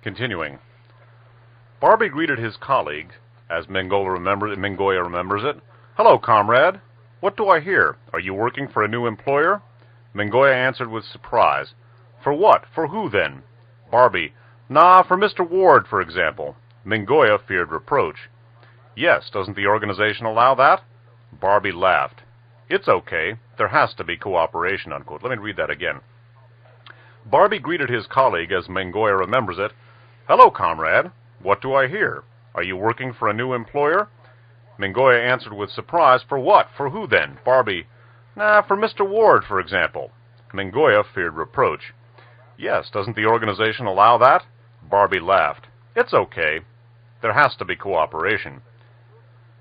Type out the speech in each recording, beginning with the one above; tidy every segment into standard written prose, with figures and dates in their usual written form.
Continuing. Barbie greeted his colleague, as Mingoya remembers it. "Hello, comrade. What do I hear? Are you working for a new employer?" Mingoya answered with surprise. "For what? For who, then?" Barbie. "Nah, for Mr. Ward, for example." Mingoya feared reproach. "Yes, doesn't the organization allow that?" Barbie laughed. "It's okay. There has to be cooperation," unquote. Let me read that again. Barbie greeted his colleague, as Mingoya remembers it. "Hello, comrade. What do I hear? Are you working for a new employer?" Mingoya answered with surprise. "For what? For who, then?" Barbie. "Nah, for Mr. Ward, for example." Mingoya feared reproach. "Yes, doesn't the organization allow that?" Barbie laughed. "It's okay. There has to be cooperation."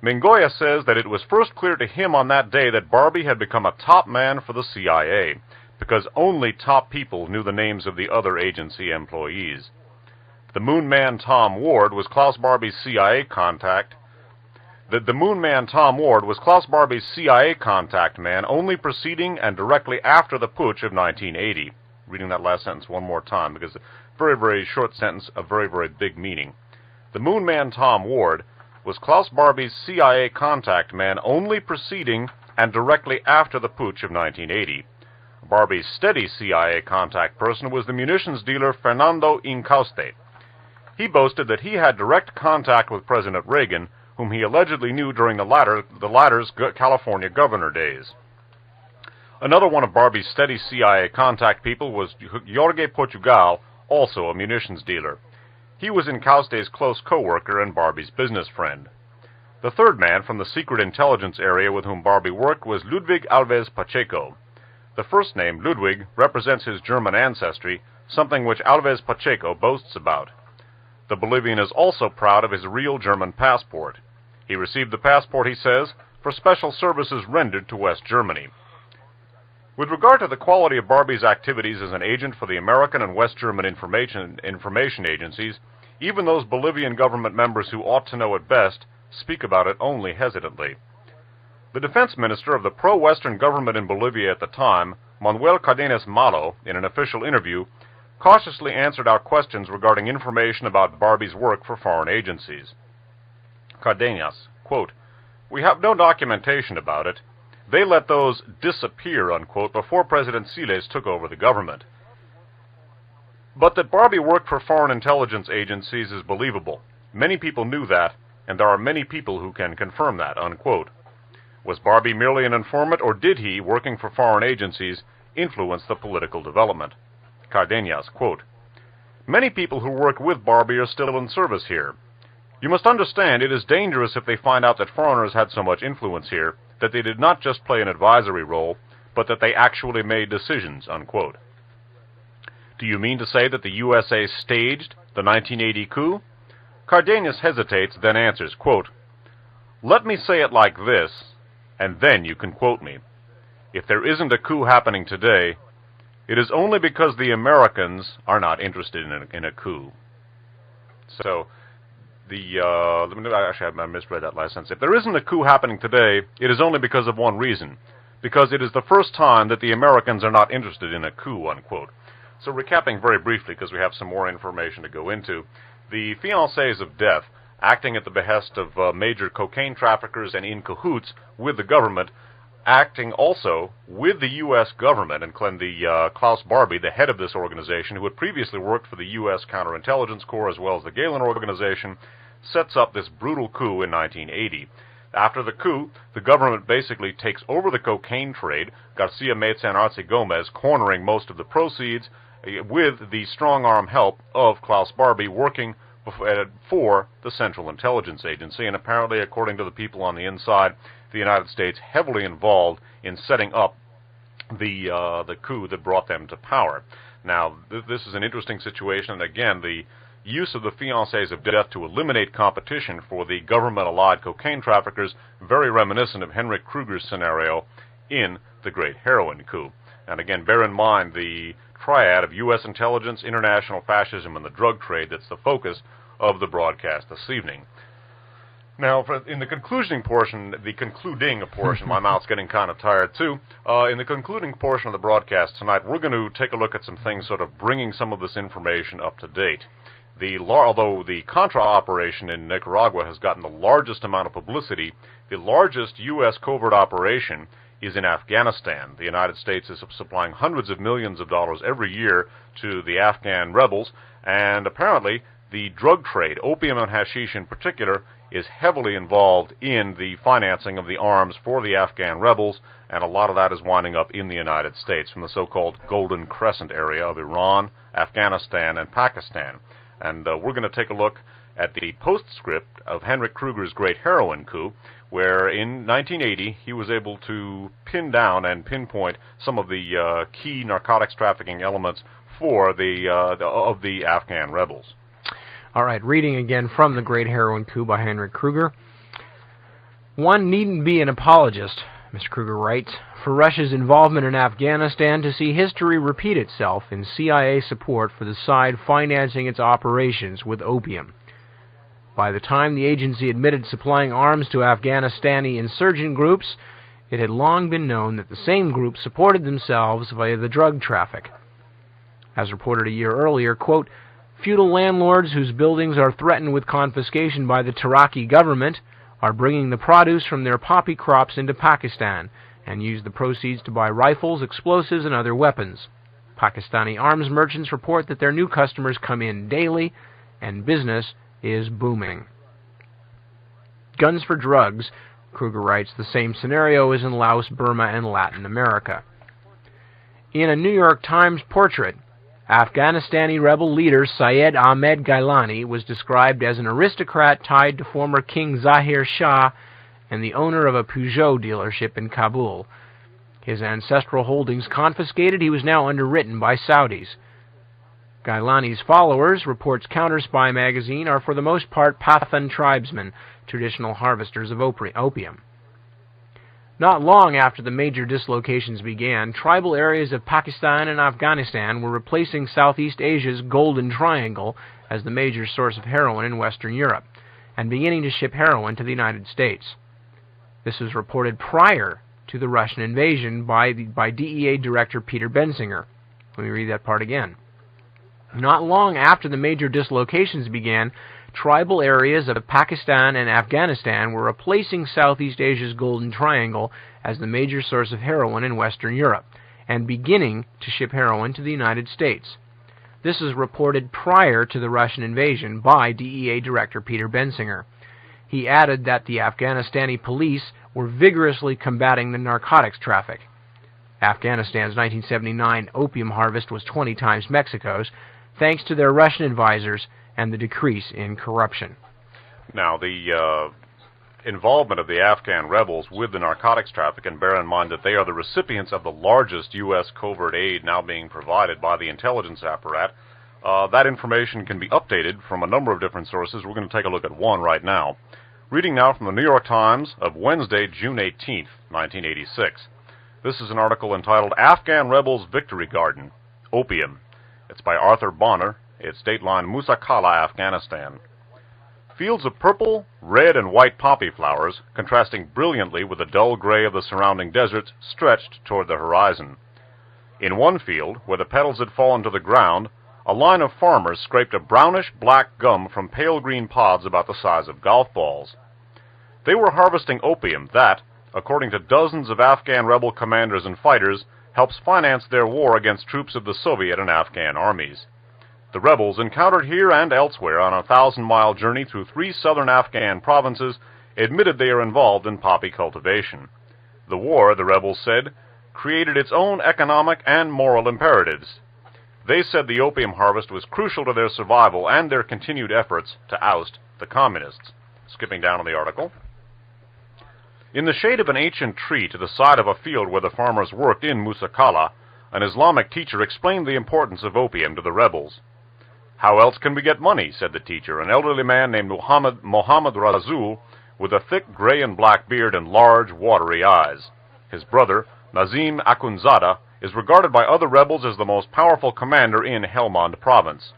Mingoya says that it was first clear to him on that day that Barbie had become a top man for the CIA, because only top people knew the names of the other agency employees. The Moon Man Tom Ward was Klaus Barbie's CIA contact. The Moon Man Tom Ward was Klaus Barbie's CIA contact man only preceding and directly after the putsch of 1980. Reading that last sentence one more time, because a very, very short sentence, a very, very big meaning. The Moon Man Tom Ward was Klaus Barbie's CIA contact man only preceding and directly after the putsch of 1980. Barbie's steady CIA contact person was the munitions dealer Fernando Incauste. He boasted that he had direct contact with President Reagan, whom he allegedly knew during the latter's California governor days. Another one of Barbie's steady CIA contact people was Jorge Portugal, also a munitions dealer. He was Incauste's close co-worker and Barbie's business friend. The third man from the secret intelligence area with whom Barbie worked was Ludwig Alves Pacheco. The first name, Ludwig, represents his German ancestry, something which Alves Pacheco boasts about. The Bolivian is also proud of his real German passport. He received the passport, he says, for special services rendered to West Germany. With regard to the quality of Barbie's activities as an agent for the American and West German information agencies, even those Bolivian government members who ought to know it best speak about it only hesitantly. The defense minister of the pro-Western government in Bolivia at the time, Manuel Cardenas Malo, in an official interview, cautiously answered our questions regarding information about Barbie's work for foreign agencies. Cardenas, quote, "We have no documentation about it. They let those disappear," unquote, before President Siles took over the government. But that Barbie worked for foreign intelligence agencies is believable. Many people knew that, and there are many people who can confirm that, unquote. Was Barbie merely an informant, or did he, working for foreign agencies, influence the political development? Cardenas, quote, "Many people who worked with Barbie are still in service here. You must understand it is dangerous if they find out that foreigners had so much influence here, that they did not just play an advisory role, but that they actually made decisions," unquote. Do you mean to say that the USA staged the 1980 coup? Cardenas hesitates, then answers, quote, "Let me say it like this, and then you can quote me. If there isn't a coup happening today, it is only because the Americans are not interested in a coup." So, I misread that last sentence. If there isn't a coup happening today, it is only because of one reason. Because it is the first time that the Americans are not interested in a coup, unquote. So recapping very briefly, because we have some more information to go into, the fiancés of death, acting at the behest of major cocaine traffickers and in cahoots with the government, acting also with the U.S. government, and Klaus Barbie, the head of this organization, who had previously worked for the U.S. Counterintelligence Corps as well as the Gehlen Organization, sets up this brutal coup in 1980. After the coup, the government basically takes over the cocaine trade, Garcia Meza and Arce Gomez cornering most of the proceeds, with the strong-arm help of Klaus Barbie working for the Central Intelligence Agency, and apparently, according to the people on the inside, the United States heavily involved in setting up the coup that brought them to power. Now, this is an interesting situation, and again, the use of the fiancés of death to eliminate competition for the government-allied cocaine traffickers, very reminiscent of Henrik Kruger's scenario in the Great Heroin Coup. And again, bear in mind the triad of U.S. intelligence, international fascism, and the drug trade that's the focus of the broadcast this evening. Now, in the concluding portion, my mouth's getting kind of tired too. In the concluding portion of the broadcast tonight, we're going to take a look at some things sort of bringing some of this information up to date. Although the Contra operation in Nicaragua has gotten the largest amount of publicity, the largest U.S. covert operation is in Afghanistan. The United States is supplying hundreds of millions of dollars every year to the Afghan rebels, and apparently the drug trade, opium and hashish in particular, is heavily involved in the financing of the arms for the Afghan rebels, and a lot of that is winding up in the United States from the so-called Golden Crescent area of Iran, Afghanistan, and Pakistan. And we're going to take a look at the postscript of Henrik Kruger's great heroin coup, where in 1980 he was able to pin down and pinpoint some of the key narcotics trafficking elements for the Afghan rebels. All right, reading again from The Great Heroin Coup by Henrik Kruger. One needn't be an apologist, Mr. Kruger writes, for Russia's involvement in Afghanistan to see history repeat itself in CIA support for the side financing its operations with opium. By the time the agency admitted supplying arms to Afghanistani insurgent groups, it had long been known that the same groups supported themselves via the drug traffic. As reported a year earlier, quote, feudal landlords whose buildings are threatened with confiscation by the Taraki government are bringing the produce from their poppy crops into Pakistan and use the proceeds to buy rifles, explosives, and other weapons. Pakistani arms merchants report that their new customers come in daily, and business is booming. Guns for drugs, Kruger writes, the same scenario is in Laos, Burma, and Latin America. In a New York Times portrait, Afghanistani rebel leader Syed Ahmed Gailani was described as an aristocrat tied to former King Zahir Shah and the owner of a Peugeot dealership in Kabul. His ancestral holdings confiscated, he was now underwritten by Saudis. Gailani's followers, reports Counter-Spy magazine, are for the most part Pathan tribesmen, traditional harvesters of opium. Not long after the major dislocations began, tribal areas of Pakistan and Afghanistan were replacing Southeast Asia's Golden Triangle as the major source of heroin in Western Europe, and beginning to ship heroin to the United States. This was reported prior to the Russian invasion by DEA Director Peter Bensinger. Let me read that part again. Not long after the major dislocations began, tribal areas of Pakistan and Afghanistan were replacing Southeast Asia's Golden Triangle as the major source of heroin in Western Europe, and beginning to ship heroin to the United States. This is reported prior to the Russian invasion by DEA Director Peter Bensinger. He added that the Afghanistani police were vigorously combating the narcotics traffic. Afghanistan's 1979 opium harvest was 20 times Mexico's, thanks to their Russian advisors and the decrease in corruption. Now, the involvement of the Afghan rebels with the narcotics traffic, and bear in mind that they are the recipients of the largest U.S. covert aid now being provided by the intelligence apparatus, that information can be updated from a number of different sources. We're going to take a look at one right now. Reading now from the New York Times of Wednesday, June 18th, 1986. This is an article entitled Afghan Rebels Victory Garden, Opium. It's by Arthur Bonner. It's dateline Musakala, Afghanistan. Fields of purple, red, and white poppy flowers, contrasting brilliantly with the dull gray of the surrounding deserts, stretched toward the horizon. In one field, where the petals had fallen to the ground, a line of farmers scraped a brownish-black gum from pale green pods about the size of golf balls. They were harvesting opium that, according to dozens of Afghan rebel commanders and fighters, helps finance their war against troops of the Soviet and Afghan armies. The rebels, encountered here and elsewhere on a 1,000-mile journey through 3 southern Afghan provinces, admitted they are involved in poppy cultivation. The war, the rebels said, created its own economic and moral imperatives. They said the opium harvest was crucial to their survival and their continued efforts to oust the communists. Skipping down on the article. In the shade of an ancient tree to the side of a field where the farmers worked in Musakala, an Islamic teacher explained the importance of opium to the rebels. "How else can we get money?" said the teacher, an elderly man named Mohammed Razul, with a thick gray and black beard and large, watery eyes. His brother, Nazim Akhundzada, is regarded by other rebels as the most powerful commander in Helmand province.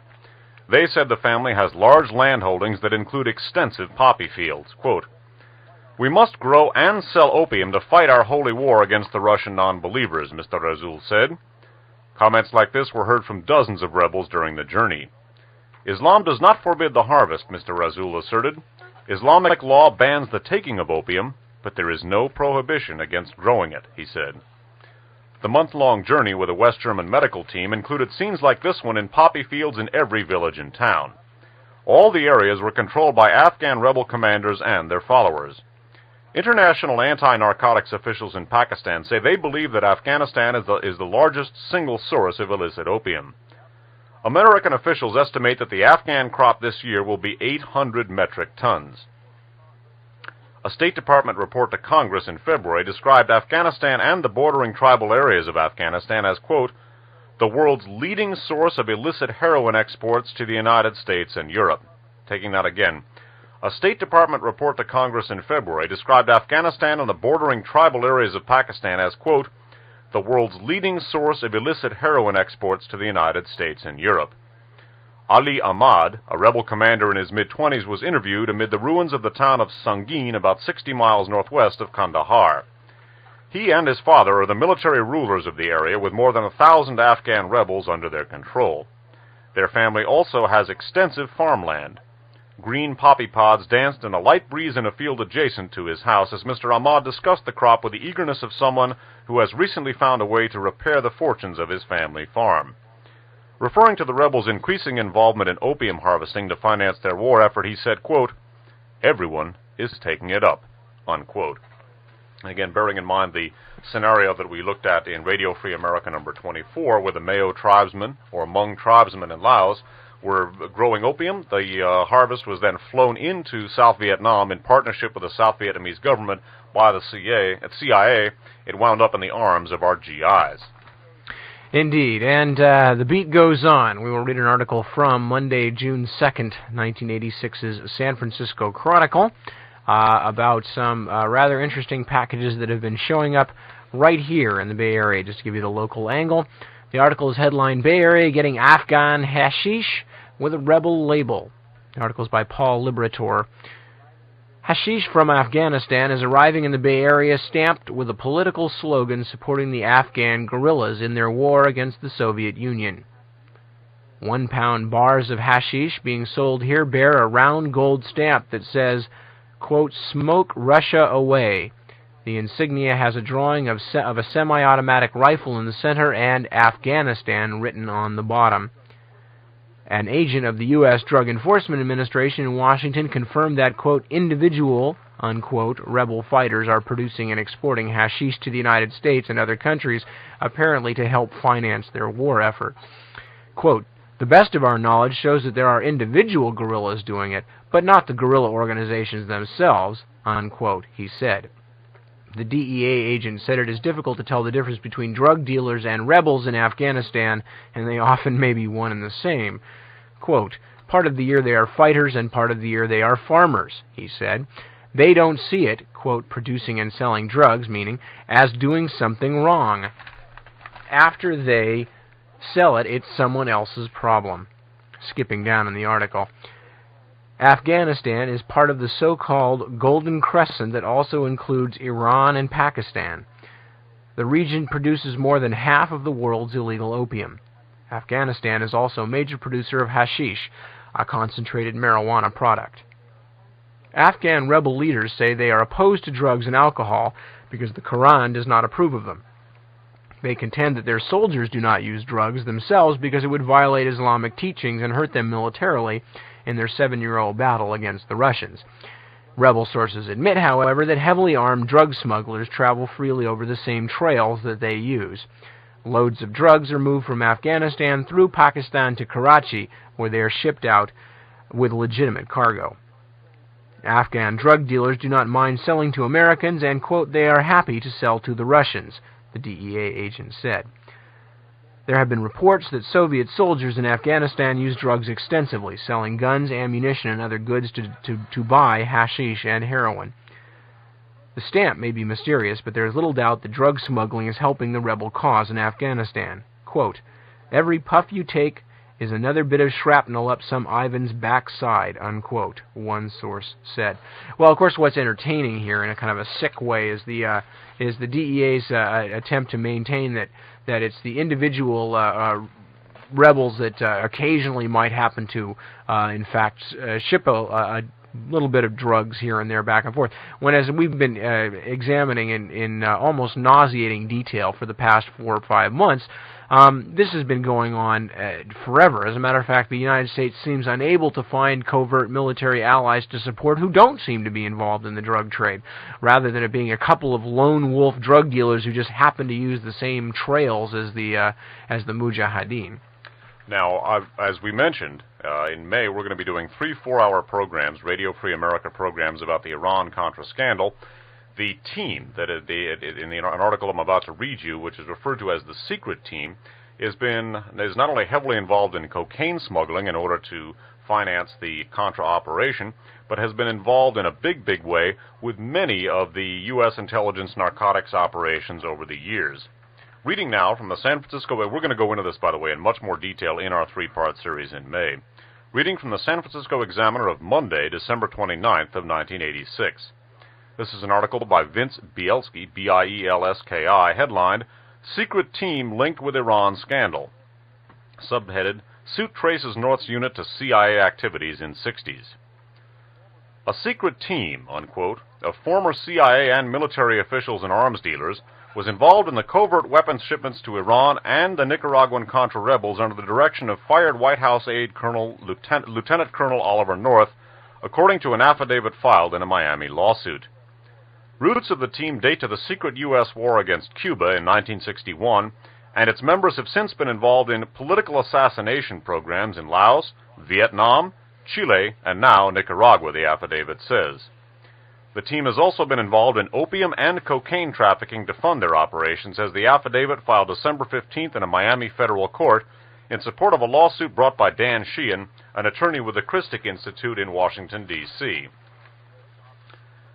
They said the family has large land holdings that include extensive poppy fields. Quote, "We must grow and sell opium to fight our holy war against the Russian non-believers," Mr. Razul said. Comments like this were heard from dozens of rebels during the journey. Islam does not forbid the harvest, Mr. Razul asserted. Islamic law bans the taking of opium, but there is no prohibition against growing it, he said. The month-long journey with a West German medical team included scenes like this one in poppy fields in every village and town. All the areas were controlled by Afghan rebel commanders and their followers. International anti-narcotics officials in Pakistan say they believe that Afghanistan is the largest single source of illicit opium. American officials estimate that the Afghan crop this year will be 800 metric tons. A State Department report to Congress in February described Afghanistan and the bordering tribal areas of Afghanistan as, quote, the world's leading source of illicit heroin exports to the United States and Europe. Taking that again. A State Department report to Congress in February described Afghanistan and the bordering tribal areas of Pakistan as, quote, the world's leading source of illicit heroin exports to the United States and Europe. Ali Ahmad, a rebel commander in his mid-20s, was interviewed amid the ruins of the town of Sangin, about 60 miles northwest of Kandahar. He and his father are the military rulers of the area, with more than 1,000 Afghan rebels under their control. Their family also has extensive farmland. Green poppy pods danced in a light breeze in a field adjacent to his house as Mr. Ahmad discussed the crop with the eagerness of someone who has recently found a way to repair the fortunes of his family farm. Referring to the rebels' increasing involvement in opium harvesting to finance their war effort, he said, quote, everyone is taking it up, unquote. Again, bearing in mind the scenario that we looked at in Radio Free America number 24, where the Mao tribesmen, or Hmong tribesmen in Laos, were growing opium. The harvest was then flown into South Vietnam in partnership with the South Vietnamese government by the CIA. It wound up in the arms of our GIs. Indeed, and the beat goes on. We will read an article from Monday, June 2nd, 1986's San Francisco Chronicle about some rather interesting packages that have been showing up right here in the Bay Area, just to give you the local angle. The article is headlined, Bay Area Getting Afghan Hashish with a Rebel Label. The article is by Paul Liberator. Hashish from Afghanistan is arriving in the Bay Area stamped with a political slogan supporting the Afghan guerrillas in their war against the Soviet Union. 1-pound bars of hashish being sold here bear a round gold stamp that says, quote, smoke Russia away. The insignia has a drawing of a semi-automatic rifle in the center and Afghanistan written on the bottom. An agent of the U.S. Drug Enforcement Administration in Washington confirmed that, quote, individual, unquote, rebel fighters are producing and exporting hashish to the United States and other countries, apparently to help finance their war effort. Quote, the best of our knowledge shows that there are individual guerrillas doing it, but not the guerrilla organizations themselves, unquote, he said. The DEA agent said it is difficult to tell the difference between drug dealers and rebels in Afghanistan, and they often may be one and the same. Quote, part of the year they are fighters and part of the year they are farmers, he said. They don't see it, quote, producing and selling drugs, meaning, as doing something wrong. After they sell it, it's someone else's problem. Skipping down in the article. Afghanistan is part of the so-called Golden Crescent that also includes Iran and Pakistan. The region produces more than half of the world's illegal opium. Afghanistan is also a major producer of hashish, a concentrated marijuana product. Afghan rebel leaders say they are opposed to drugs and alcohol because the Quran does not approve of them. They contend that their soldiers do not use drugs themselves because it would violate Islamic teachings and hurt them militarily in their 7-year-old battle against the Russians. Rebel sources admit, however, that heavily armed drug smugglers travel freely over the same trails that they use. Loads of drugs are moved from Afghanistan through Pakistan to Karachi, where they are shipped out with legitimate cargo. Afghan drug dealers do not mind selling to Americans and, quote, they are happy to sell to the Russians, the DEA agent said. There have been reports that Soviet soldiers in Afghanistan use drugs extensively, selling guns, ammunition, and other goods to buy hashish and heroin. The stamp may be mysterious, but there is little doubt that drug smuggling is helping the rebel cause in Afghanistan. Quote, every puff you take is another bit of shrapnel up some Ivan's backside, unquote, one source said. Well, of course, what's entertaining here in a kind of a sick way is the DEA's attempt to maintain that it's the individual rebels that occasionally might happen to, in fact, ship a little bit of drugs here and there back and forth. When, as we've been examining in almost nauseating detail for the past 4 or 5 months, this has been going on forever. As a matter of fact, the United States seems unable to find covert military allies to support who don't seem to be involved in the drug trade, rather than it being a couple of lone wolf drug dealers who just happen to use the same trails as the Mujahideen. Now, as we mentioned, in May we're going to be doing 3 4-hour programs, Radio Free America programs about the Iran-Contra scandal. The team that in an article I'm about to read you, which is referred to as the secret team, is not only heavily involved in cocaine smuggling in order to finance the Contra operation, but has been involved in a big way with many of the U.S. intelligence narcotics operations over the years. Reading now from the San Francisco, we're going to go into this, by the way, in much more detail in our 3-part series in May. Reading from the San Francisco Examiner of Monday, December 29th of 1986. This is an article by Vince Bielski, B-I-E-L-S-K-I, headlined, Secret Team Linked with Iran Scandal. Subheaded, Suit Traces North's Unit to CIA Activities in 60s. A secret team, unquote, of former CIA and military officials and arms dealers was involved in the covert weapons shipments to Iran and the Nicaraguan Contra rebels under the direction of fired White House aide Lieutenant Colonel Oliver North, according to an affidavit filed in a Miami lawsuit. Roots of the team date to the secret U.S. war against Cuba in 1961, and its members have since been involved in political assassination programs in Laos, Vietnam, Chile, and now Nicaragua, the affidavit says. The team has also been involved in opium and cocaine trafficking to fund their operations, as the affidavit filed December 15th in a Miami federal court in support of a lawsuit brought by Dan Sheehan, an attorney with the Christic Institute in Washington, D.C.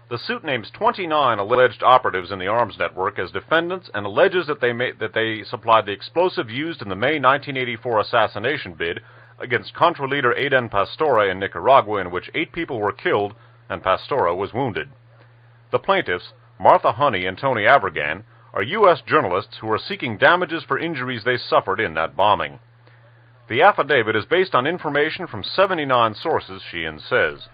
The suit names 29 alleged operatives in the arms network as defendants and alleges that they supplied the explosive used in the May 1984 assassination bid against Contra leader Aden Pastora in Nicaragua, in which 8 people were killed and Pastora was wounded. The plaintiffs, Martha Honey and Tony Avergan, are U.S. journalists who are seeking damages for injuries they suffered in that bombing. The affidavit is based on information from 79 sources, Sheehan says.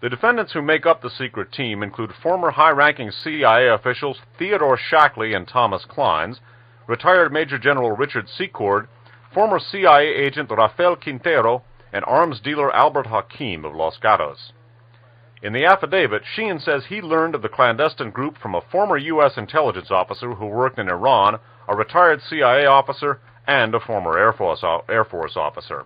The defendants who make up the secret team include former high-ranking CIA officials Theodore Shackley and Thomas Clines, retired Major General Richard Secord, former CIA agent Rafael Quintero, and arms dealer Albert Hakim of Los Gatos. In the affidavit, Sheehan says he learned of the clandestine group from a former U.S. intelligence officer who worked in Iran, a retired CIA officer, and a former Air Force officer.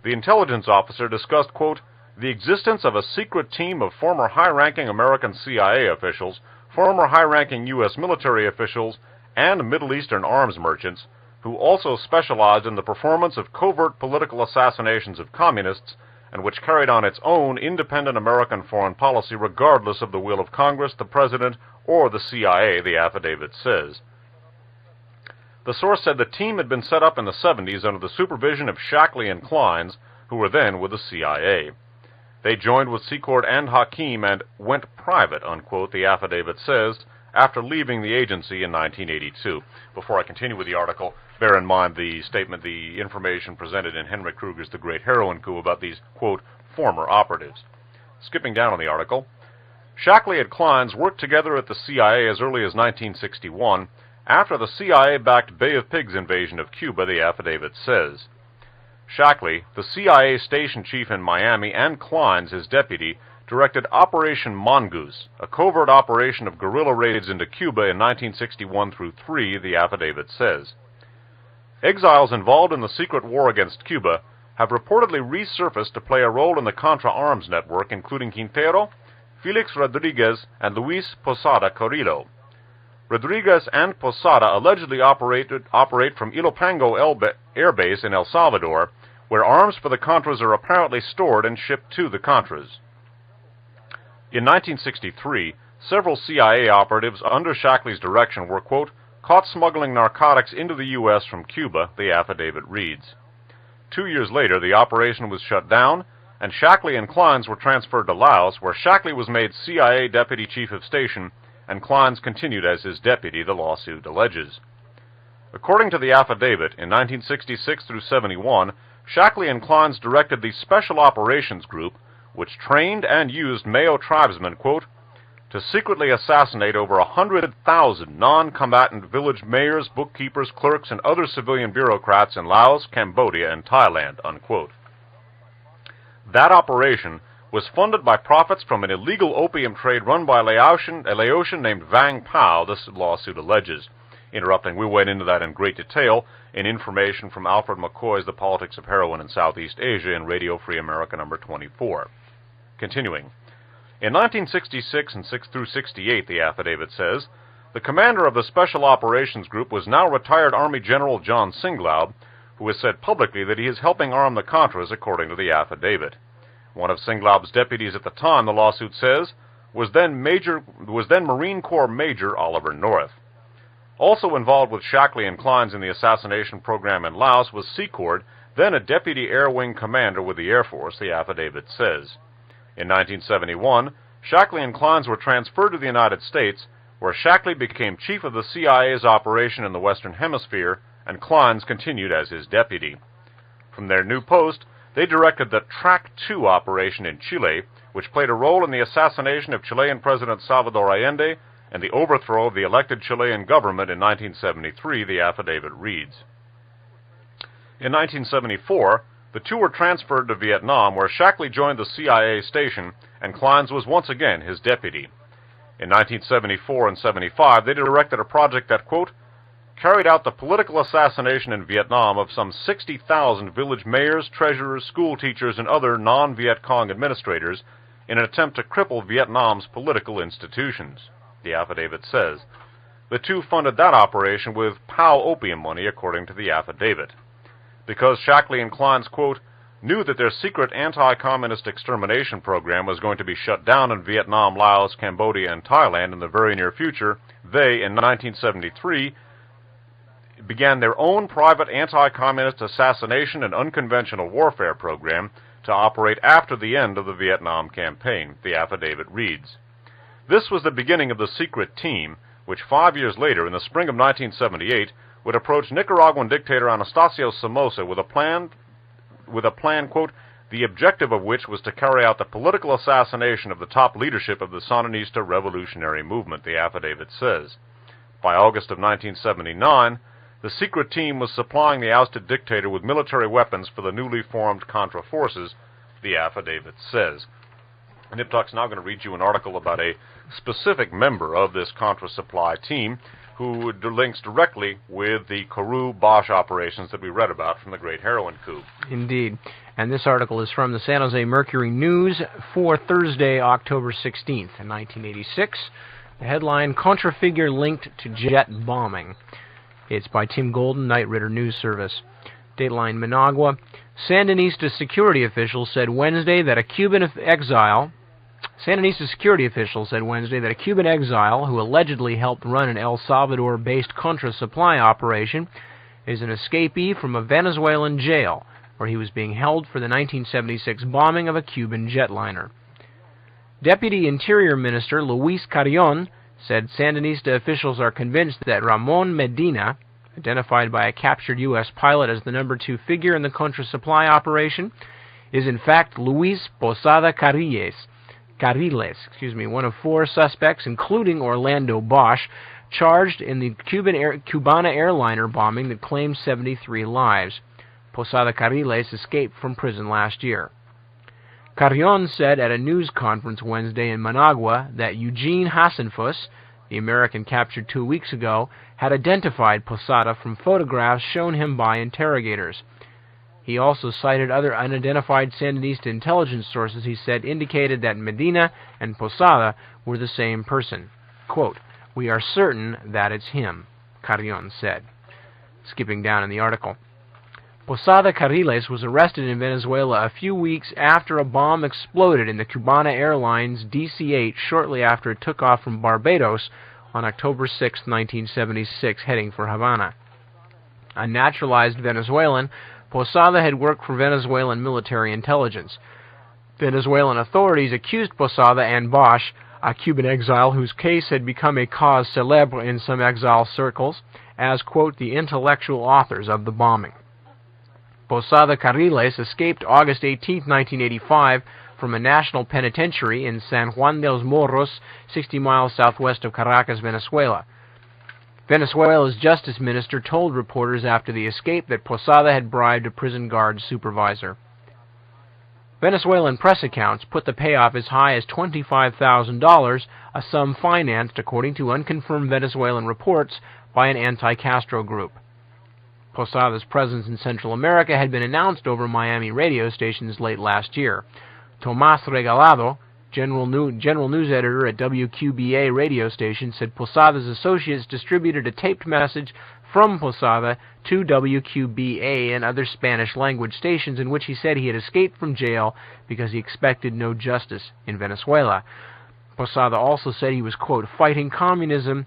The intelligence officer discussed, quote, the existence of a secret team of former high-ranking American CIA officials, former high-ranking U.S. military officials, and Middle Eastern arms merchants, who also specialized in the performance of covert political assassinations of communists, and which carried on its own independent American foreign policy regardless of the will of Congress, the President, or the CIA, the affidavit says. The source said the team had been set up in the 70s under the supervision of Shackley and Clines, who were then with the CIA. They joined with Secord and Hakim and went private, unquote, the affidavit says, after leaving the agency in 1982. Before I continue with the article, bear in mind the statement, the information presented in Henry Kruger's The Great Heroin Coup about these, quote, former operatives. Skipping down on the article, Shackley and Clines worked together at the CIA as early as 1961, after the CIA-backed Bay of Pigs invasion of Cuba, the affidavit says. Shackley, the CIA station chief in Miami, and Clines, his deputy, directed Operation Mongoose, a covert operation of guerrilla raids into Cuba in 1961 through 3, the affidavit says. Exiles involved in the secret war against Cuba have reportedly resurfaced to play a role in the Contra arms network, including Quintero, Felix Rodriguez, and Luis Posada Carrillo. Rodriguez and Posada allegedly operate from Ilopango Air Base in El Salvador, where arms for the Contras are apparently stored and shipped to the Contras. In 1963, several CIA operatives under Shackley's direction were, quote, caught smuggling narcotics into the U.S. from Cuba, the affidavit reads. 2 years later, the operation was shut down, and Shackley and Clines were transferred to Laos, where Shackley was made CIA Deputy Chief of Station, and Clines continued as his deputy, the lawsuit alleges. According to the affidavit, in 1966 through 71, Shackley and Klein's directed the Special Operations Group, which trained and used Mayo tribesmen, quote, to secretly assassinate over 100,000 non-combatant village mayors, bookkeepers, clerks, and other civilian bureaucrats in Laos, Cambodia, and Thailand, unquote. That operation was funded by profits from an illegal opium trade run by a Laotian named Vang Pao, this lawsuit alleges. Interrupting, we went into that in great detail in information from Alfred McCoy's The Politics of Heroin in Southeast Asia in Radio Free America number 24. Continuing. In 1966 and 6 through 68, the affidavit says, the commander of the Special Operations Group was now retired Army General John Singlaub, who has said publicly that he is helping arm the Contras, according to the affidavit. One of Singlaub's deputies at the time, the lawsuit says, was then Marine Corps Major Oliver North. Also involved with Shackley and Klein's in the assassination program in Laos was Secord, then a deputy air wing commander with the Air Force, the affidavit says. In 1971, Shackley and Klein's were transferred to the United States, where Shackley became chief of the CIA's operation in the Western Hemisphere, and Klein's continued as his deputy. From their new post, they directed the Track 2 operation in Chile, which played a role in the assassination of Chilean President Salvador Allende and the overthrow of the elected Chilean government in 1973, the affidavit reads. In 1974, the two were transferred to Vietnam, where Shackley joined the CIA station, and Klein's was once again his deputy. In 1974 and 75, they directed a project that, quote, carried out the political assassination in Vietnam of some 60,000 village mayors, treasurers, school teachers, and other non-Viet Cong administrators in an attempt to cripple Vietnam's political institutions, the affidavit says. The two funded that operation with POW opium money, according to the affidavit. Because Shackley and Klein's, quote, knew that their secret anti-communist extermination program was going to be shut down in Vietnam, Laos, Cambodia, and Thailand in the very near future, they, in 1973, began their own private anti-communist assassination and unconventional warfare program to operate after the end of the Vietnam campaign, the affidavit reads. This was the beginning of the secret team, which 5 years later, in the spring of 1978, would approach Nicaraguan dictator Anastasio Somoza with a plan, quote, the objective of which was to carry out the political assassination of the top leadership of the Sandinista revolutionary movement, the affidavit says. By August of 1979, the secret team was supplying the ousted dictator with military weapons for the newly formed Contra forces, the affidavit says. Niptuck's now going to read you an article about a specific member of this Contra supply team who links directly with the Karoo-Bosch operations that we read about from the Great Heroin Coup. Indeed. And this article is from the San Jose Mercury News for Thursday, October 16th, 1986. The headline, Contra figure linked to jet bombing. It's by Tim Golden, Knight Ridder News Service. Dateline Managua. Sandinista security officials said Wednesday that a Cuban exile who allegedly helped run an El Salvador-based Contra supply operation is an escapee from a Venezuelan jail where he was being held for the 1976 bombing of a Cuban jetliner. Deputy Interior Minister Luis Carrion said Sandinista officials are convinced that Ramon Medina, identified by a captured U.S. pilot as the number 2 figure in the Contra supply operation, is in fact Luis Posada Carriles, one of 4 suspects, including Orlando Bosch, charged in the Cubana airliner bombing that claimed 73 lives. Posada Carriles escaped from prison last year. Carrion said at a news conference Wednesday in Managua that Eugene Hasenfuss, the American captured 2 weeks ago, had identified Posada from photographs shown him by interrogators. He also cited other unidentified Sandinista intelligence sources he said indicated that Medina and Posada were the same person. Quote, "We are certain that it's him," Carrion said. Skipping down in the article. Posada Carriles was arrested in Venezuela a few weeks after a bomb exploded in the Cubana Airlines DC-8 shortly after it took off from Barbados on October 6, 1976, heading for Havana. A naturalized Venezuelan, Posada had worked for Venezuelan military intelligence. Venezuelan authorities accused Posada and Bosch a Cuban exile whose case had become a cause célèbre in some exile circles as, quote, the intellectual authors of the bombing. Posada Carriles escaped August 18, 1985, from a national penitentiary in San Juan de los Morros, 60 miles southwest of Caracas, Venezuela. Venezuela's justice minister told reporters after the escape that Posada had bribed a prison guard supervisor. Venezuelan press accounts put the payoff as high as $25,000, a sum financed, according to unconfirmed Venezuelan reports, by an anti-Castro group. Posada's presence in Central America had been announced over Miami radio stations late last year. Tomás Regalado, general news editor at WQBA radio station, said Posada's associates distributed a taped message from Posada to WQBA and other Spanish-language stations in which he said he had escaped from jail because he expected no justice in Venezuela. Posada also said he was, quote, fighting communism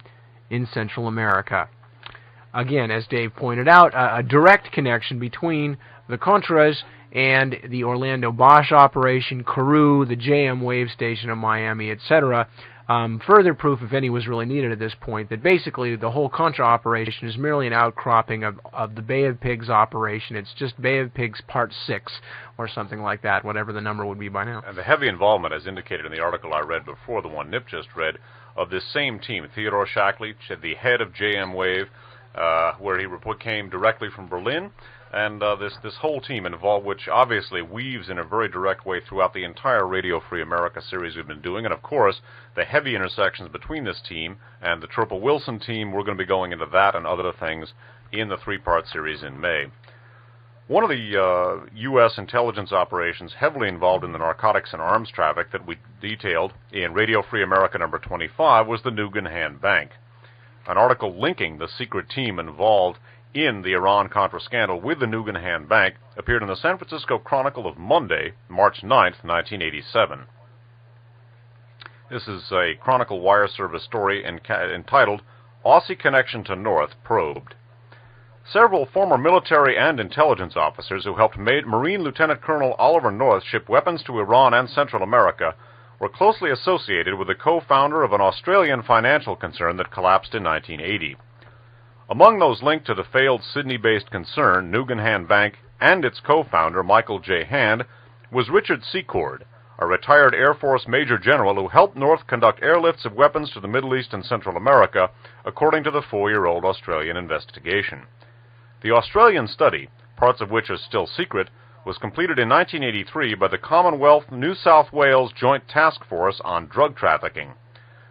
in Central America. Again, as Dave pointed out, a direct connection between the Contras and the Orlando Bosch operation, Carew, the JM Wave station in Miami, etc. Further proof, if any, was really needed at this point, that basically the whole Contra operation is merely an outcropping of the Bay of Pigs operation. It's just Bay of Pigs Part 6 or something like that, whatever the number would be by now. And the heavy involvement, as indicated in the article I read before, the one Nip just read, of this same team, Theodore Shackley, the head of JM Wave, where he came directly from Berlin, and this whole team involved, which obviously weaves in a very direct way throughout the entire Radio Free America series we've been doing, and of course, the heavy intersections between this team and the Triple Wilson team. We're going to be going into that and other things in the three-part series in May. One of the U.S. intelligence operations heavily involved in the narcotics and arms traffic that we detailed in Radio Free America number 25 was the Nugan Bank. An article linking the secret team involved in the Iran-Contra scandal with the Nugan Bank appeared in the San Francisco Chronicle of Monday, March 9, 1987. This is a Chronicle wire service story entitled Aussie Connection to North Probed. Several former military and intelligence officers who helped Marine Lieutenant Colonel Oliver North ship weapons to Iran and Central America were closely associated with the co-founder of an Australian financial concern that collapsed in 1980. Among those linked to the failed Sydney-based concern, Nugan Bank, and its co-founder, Michael J. Hand, was Richard Secord, a retired Air Force Major General who helped North conduct airlifts of weapons to the Middle East and Central America, according to the 4-year-old Australian investigation. The Australian study, parts of which are still secret, was completed in 1983 by the Commonwealth New South Wales Joint Task Force on Drug Trafficking.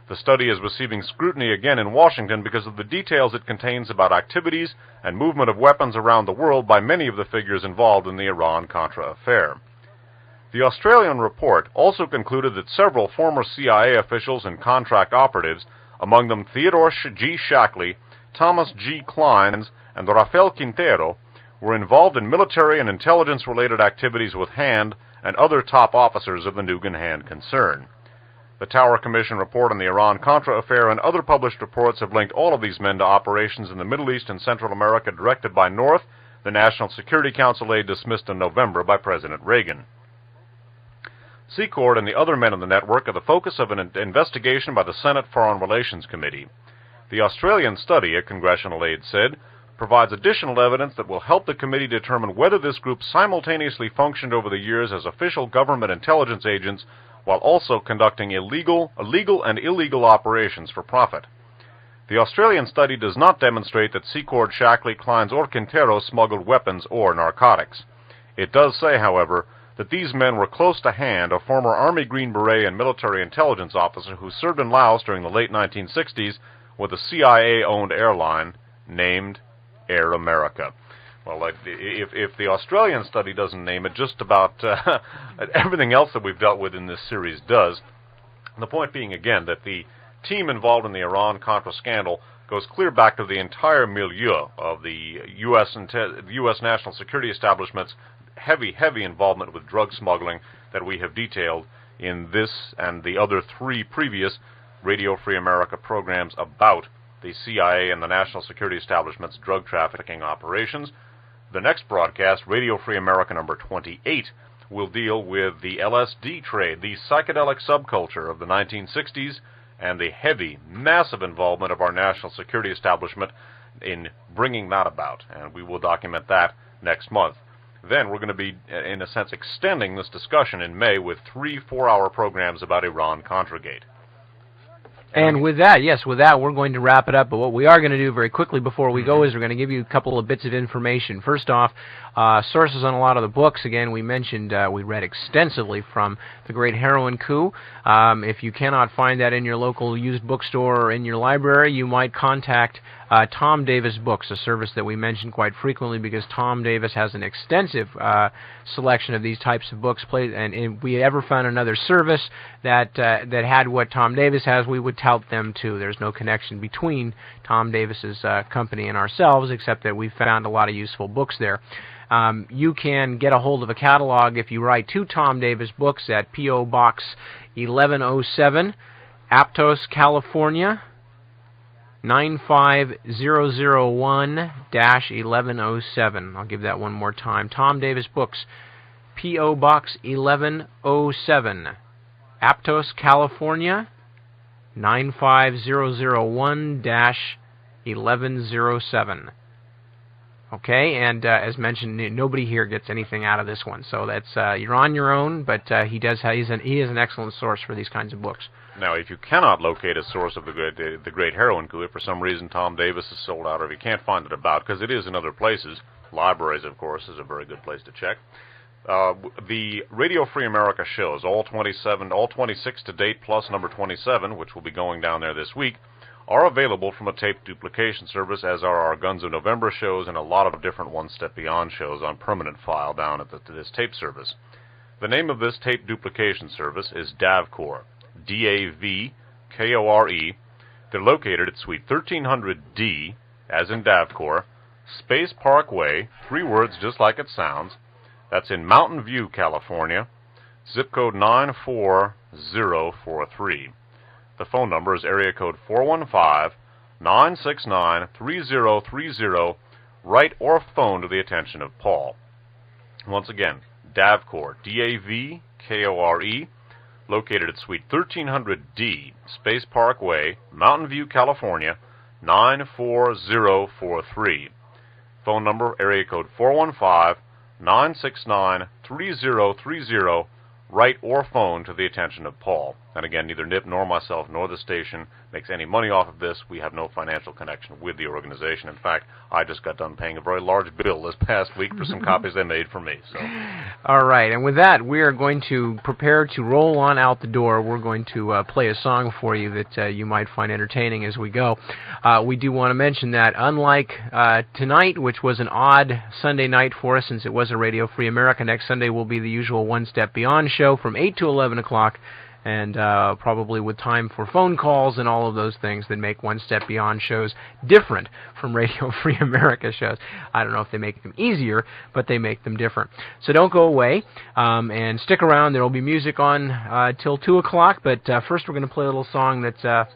The study is receiving scrutiny again in Washington because of the details it contains about activities and movement of weapons around the world by many of the figures involved in the Iran-Contra affair. The Australian report also concluded that several former CIA officials and contract operatives, among them Theodore G. Shackley, Thomas G. Kleins, and Rafael Quintero, were involved in military and intelligence-related activities with Hand and other top officers of the Nugan concern. The Tower Commission report on the Iran-Contra affair and other published reports have linked all of these men to operations in the Middle East and Central America directed by North, the National Security Council aide dismissed in November by President Reagan. Secord and the other men in the network are the focus of an investigation by the Senate Foreign Relations Committee. The Australian study, a congressional aide said, provides additional evidence that will help the committee determine whether this group simultaneously functioned over the years as official government intelligence agents while also conducting legal and illegal operations for profit. The Australian study does not demonstrate that Secord, Shackley, Kleins, or Quintero smuggled weapons or narcotics. It does say, however, that these men were close to Hand, a former Army Green Beret and military intelligence officer who served in Laos during the late 1960s with a CIA-owned airline named Air America. Well, if the Australian study doesn't name it, just about everything else that we've dealt with in this series does. The point being, again, that the team involved in the Iran-Contra scandal goes clear back to the entire milieu of the U.S. national security establishment's heavy involvement with drug smuggling that we have detailed in this and the other 3 previous Radio Free America programs about the CIA and the national security establishment's drug trafficking operations. The next broadcast, Radio Free America number 28, we'll deal with the LSD trade, the psychedelic subculture of the 1960s, and the heavy, massive involvement of our national security establishment in bringing that about. And we will document that next month. Then we're going to be, in a sense, extending this discussion in May with 3 4-hour programs about Iran-Contragate. And with that, we're going to wrap it up. But what we are going to do very quickly before we go is we're going to give you a couple of bits of information. First off, sources on a lot of the books. Again, we mentioned we read extensively from The Great Heroin Coup. If you cannot find that in your local used bookstore or in your library, you might contact Tom Davis Books, a service that we mention quite frequently because Tom Davis has an extensive selection of these types of books. And if we ever found another service that had what Tom Davis has, we would tout them too. There's no connection between Tom Davis's company and ourselves, except that we found a lot of useful books there. You can get a hold of a catalog if you write to Tom Davis Books at P.O. Box 1107, Aptos, California, 95001-1107. I'll give that one more time. Tom Davis Books, P.O. Box 1107, Aptos, California, 95001-1107. Okay, and as mentioned, nobody here gets anything out of this one, so that's you're on your own. But he is an excellent source for these kinds of books. Now, if you cannot locate a source of the Great Heroin Coup, if for some reason Tom Davis is sold out, or if you can't find it about, because it is in other places, libraries, of course, is a very good place to check. The Radio Free America shows, all 26 to date, plus number 27, which will be going down there this week, are available from a tape duplication service, as are our Guns of November shows and a lot of different One Step Beyond shows on permanent file down at this tape service. The name of this tape duplication service is DAVCore, D-A-V-K-O-R-E. They're located at Suite 1300D, as in DAVCore, Space Parkway, 3 words just like it sounds. That's in Mountain View, California, zip code 94043. The phone number is area code 415-969-3030. Write or phone to the attention of Paul. Once again, DAVCore, D-A-V-K-O-R-E, located at Suite 1300D, Space Parkway, Mountain View, California, 94043. Phone number, area code 415-969-3030. Write or phone to the attention of Paul. And again, neither Nip nor myself nor the station makes any money off of this. We have no financial connection with the organization. In fact, I just got done paying a very large bill this past week for some copies they made for me. So, all right, and with that, we are going to prepare to roll on out the door. We're going to play a song for you that you might find entertaining as we go. We do want to mention that unlike tonight, which was an odd Sunday night for us since it was a Radio Free America, next Sunday will be the usual One Step Beyond show from 8 to 11 o'clock. And probably with time for phone calls and all of those things that make One Step Beyond shows different from Radio Free America shows. I don't know if they make them easier, but they make them different. So don't go away and stick around. There will be music on till 2 o'clock, but first we're going to play a little song that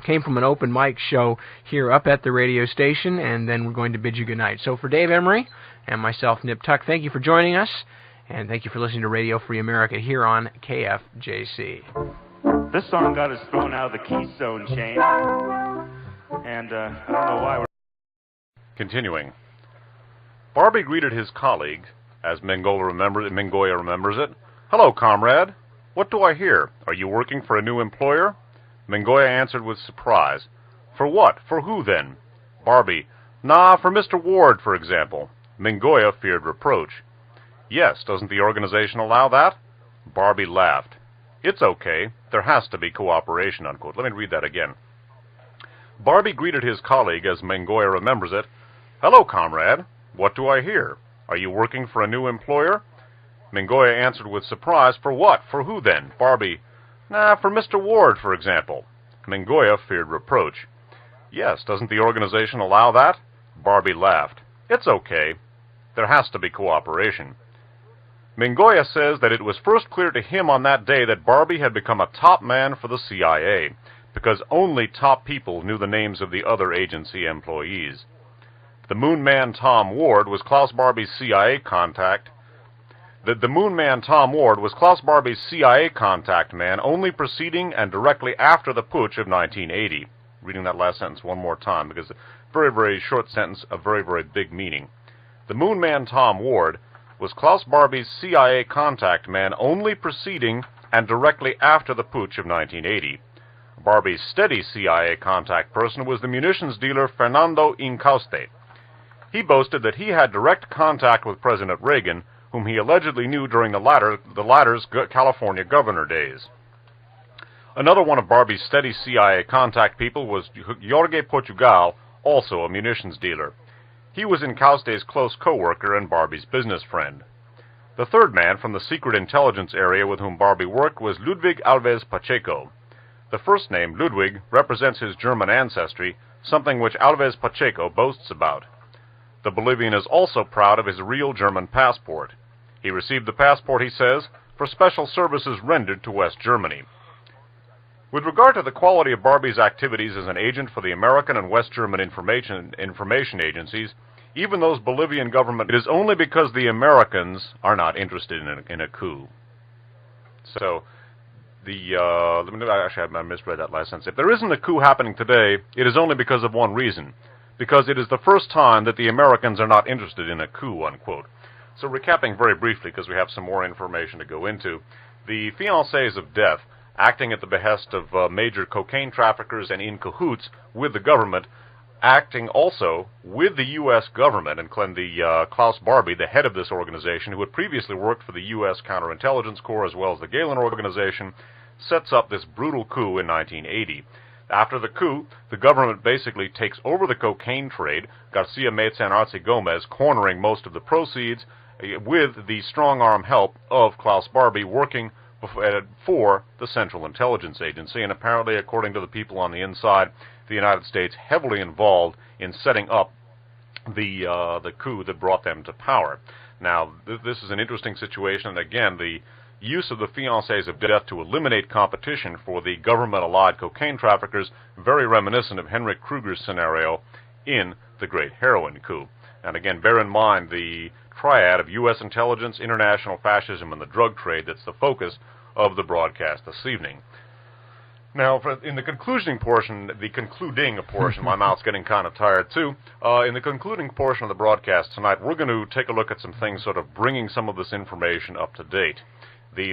came from an open mic show here up at the radio station, and then we're going to bid you goodnight. So for Dave Emery and myself, Nip Tuck, thank you for joining us. And thank you for listening to Radio Free America here on KFJC. This song got us thrown out of the Keystone chain. And I don't know why we're... Continuing. Barbie greeted his colleague, as Mengoya remembers it. "Hello, comrade. What do I hear? Are you working for a new employer?" Mengoya answered with surprise. "For what? For who, then?" Barbie: "Nah, for Mr. Ward, for example." Mengoya feared reproach. "Yes, doesn't the organization allow that?" Barbie laughed. "It's okay. There has to be cooperation," unquote. Let me read that again. Barbie greeted his colleague, as Mengoya remembers it. "Hello, comrade. What do I hear? Are you working for a new employer?" Mengoya answered with surprise. "For what? For who, then?" Barbie: "Nah, for Mr. Ward, for example." Mengoya feared reproach. "Yes, doesn't the organization allow that?" Barbie laughed. "It's okay. There has to be cooperation." Mengoya says that it was first clear to him on that day that Barbie had become a top man for the CIA, because only top people knew the names of the other agency employees. The Moon Man Tom Ward was Klaus Barbie's CIA contact. The Moon Man Tom Ward was Klaus Barbie's CIA contact man only preceding and directly after the putsch of 1980. Reading that last sentence one more time, because a very, very short sentence, a very, very big meaning. The Moon Man Tom Ward was Klaus Barbie's CIA contact man only preceding and directly after the putsch of 1980. Barbie's steady CIA contact person was the munitions dealer Fernando Incauste. He boasted that he had direct contact with President Reagan, whom he allegedly knew during the latter's California governor days. Another one of Barbie's steady CIA contact people was Jorge Portugal, also a munitions dealer. He was Incauste's close co-worker and Barbie's business friend. The third man from the secret intelligence area with whom Barbie worked was Ludwig Alves Pacheco. The first name, Ludwig, represents his German ancestry, something which Alves Pacheco boasts about. The Bolivian is also proud of his real German passport. He received the passport, he says, for special services rendered to West Germany. With regard to the quality of Barbie's activities as an agent for the American and West German information agencies, even those Bolivian government, it is only because the Americans are not interested in a coup. So, actually, I misread that last sentence. If there isn't a coup happening today, it is only because of one reason. Because it is the first time that the Americans are not interested in a coup, unquote. So recapping very briefly, because we have some more information to go into, the fiancés of death, acting at the behest of major cocaine traffickers and in cahoots with the government, acting also with the U.S. government, and Klaus Barbie, the head of this organization, who had previously worked for the U.S. Counterintelligence Corps as well as the Gehlen organization, sets up this brutal coup in 1980. After the coup, the government basically takes over the cocaine trade, Garcia Meza and Arce Gomez cornering most of the proceeds, with the strong-arm help of Klaus Barbie working for the Central Intelligence Agency, and apparently, according to the people on the inside, the United States heavily involved in setting up the coup that brought them to power. Now, this is an interesting situation, and again, the use of the fiancés of death to eliminate competition for the government-allied cocaine traffickers, very reminiscent of Henry Kruger's scenario in the Great Heroin Coup. And again, bear in mind the triad of U.S. intelligence, international fascism, and the drug trade that's the focus of the broadcast this evening. Now, in the concluding portion, my mouth's getting kind of tired too. In the concluding portion of the broadcast tonight, we're going to take a look at some things sort of bringing some of this information up to date.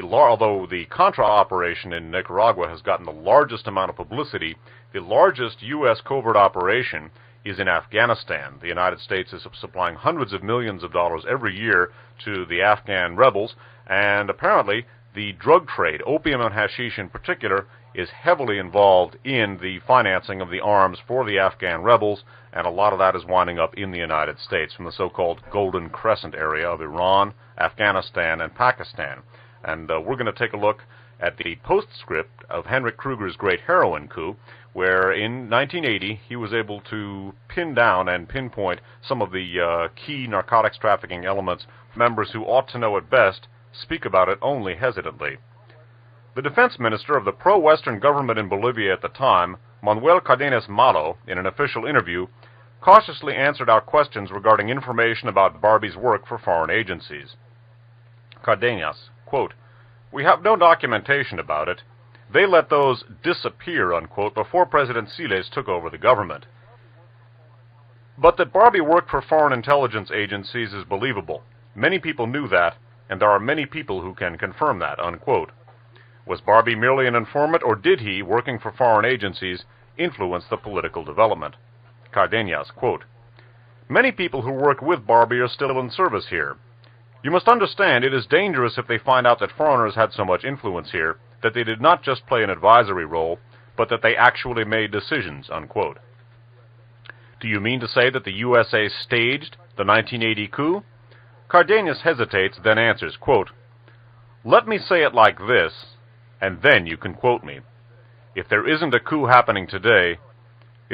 Although the Contra operation in Nicaragua has gotten the largest amount of publicity, the largest U.S. covert operation is in Afghanistan. The United States is supplying hundreds of millions of dollars every year to the Afghan rebels, and apparently the drug trade, opium and hashish in particular, is heavily involved in the financing of the arms for the Afghan rebels, and a lot of that is winding up in the United States from the so-called Golden Crescent area of Iran, Afghanistan, and Pakistan. And we're going to take a look at the postscript of Henrik Kruger's Great Heroin Coup, where in 1980 he was able to pin down and pinpoint some of the key narcotics trafficking elements. Members who ought to know it best speak about it only hesitantly. The defense minister of the pro-Western government in Bolivia at the time, Manuel Cardenas Malo, in an official interview, cautiously answered our questions regarding information about Barbie's work for foreign agencies. Cardenas, quote, "We have no documentation about it. They let those disappear," unquote, before President Siles took over the government. But that Barbie worked for foreign intelligence agencies is believable. Many people knew that, and there are many people who can confirm that, unquote. Was Barbie merely an informant, or did he, working for foreign agencies, influence the political development? Cardenas, quote, "Many people who worked with Barbie are still in service here. You must understand it is dangerous if they find out that foreigners had so much influence here, that they did not just play an advisory role, but that they actually made decisions," unquote. Do you mean to say that the USA staged the 1980 coup? Cardenas hesitates, then answers, quote, "Let me say it like this, and then you can quote me. If there isn't a coup happening today,